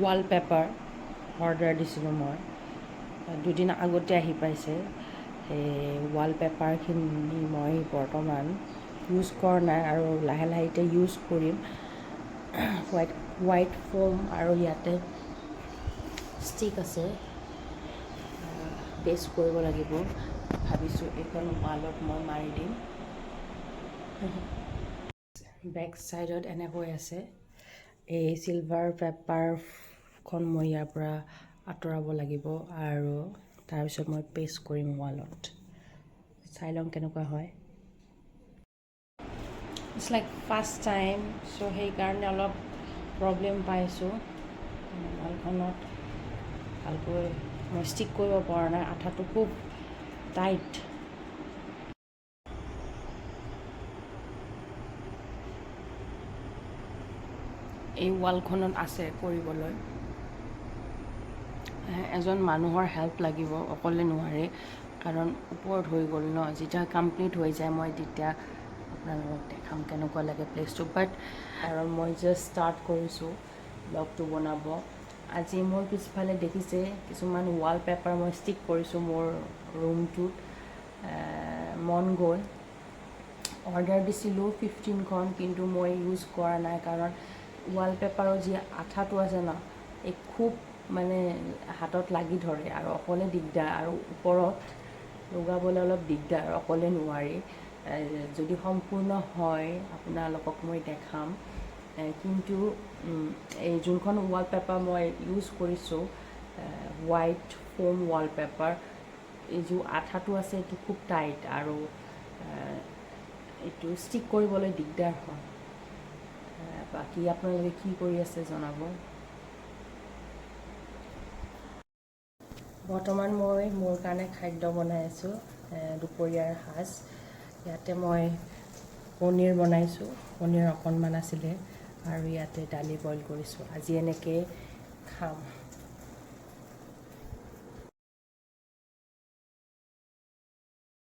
Wallpaper order দিছিলোঁ মই, দুদিন আগতে আহি পাইছে। সেই ৱালপেপাৰখিনি মই বৰ্তমান ইউজ কৰা নাই আৰু লাহে লাহে এতিয়া ইউজ কৰিম। হোৱাইট ফোম আৰু ইয়াতে ষ্টিক আছে, পেষ্ট কৰিব লাগিব। ভাবিছোঁ এইখন ৱালত মই মাৰি দিম। বেক চাইডত এনেকৈ আছে। এই চিলভাৰ পেপাৰখন মই ইয়াৰ পৰা আঁতৰাব লাগিব আৰু তাৰপিছত মই পেষ্ট কৰিম ৱালত। চাই লওঁ কেনেকুৱা হয়। ইটছ লাইক ফাৰ্ষ্ট টাইম, চ' সেইকাৰণে অলপ প্ৰব্লেম পাইছোঁ। ৱালখনত ভালকৈ মই ষ্টিক কৰিব পৰা নাই, আঠাটো খুব টাইট। এই ৱালখনত আছে কৰিবলৈ। এজন মানুহৰ হেল্প লাগিব, অকলে নোৱাৰে, কাৰণ ওপৰত হৈ গ'ল ন। যেতিয়া কমপ্লিট হৈ যায় মই তেতিয়া আপোনালোকক দেখাম কেনেকুৱা লাগে প্লেচটো। বাট কাৰণ মই জাষ্ট ষ্টাৰ্ট কৰিছোঁ ব্লগটো বনাব। আজি মোৰ পিছফালে দেখিছে কিছুমান ৱালপেপাৰ মই ষ্টিক কৰিছোঁ মোৰ ৰুমটোত। মন গ'ল, অৰ্ডাৰ দিছিলোঁ 15খন, কিন্তু মই ইউজ কৰা নাই কাৰণ ৱালপেপাৰৰ যি আঠাটো আছে ন, এই খুব মানে হাতত লাগি ধৰে আৰু অকলে দিগদাৰ, আৰু ওপৰত লগাবলৈ অলপ দিগদাৰ, অকলে নোৱাৰি। যদি সম্পূৰ্ণ হয় আপোনালোকক মই দেখাম। কিন্তু এই যোনখন ৱালপেপাৰ মই ইউজ কৰিছোঁ, হোৱাইট ফোম ৱালপেপাৰ, এই যি আঠাটো আছে এইটো খুব টাইট আৰু এইটো ষ্টিক কৰিবলৈ দিগদাৰ হয়। বাকী আপোনালোকে কি কৰি আছে জনাব। বৰ্তমান মই মোৰ কাৰণে খাদ্য বনাই আছোঁ, দুপৰীয়াৰ সাজ। ইয়াতে মই পনীৰ বনাইছোঁ, পনীৰ অকণমান আছিলে, আৰু ইয়াতে দালি বইল কৰিছোঁ। আজি এনেকৈ খাম।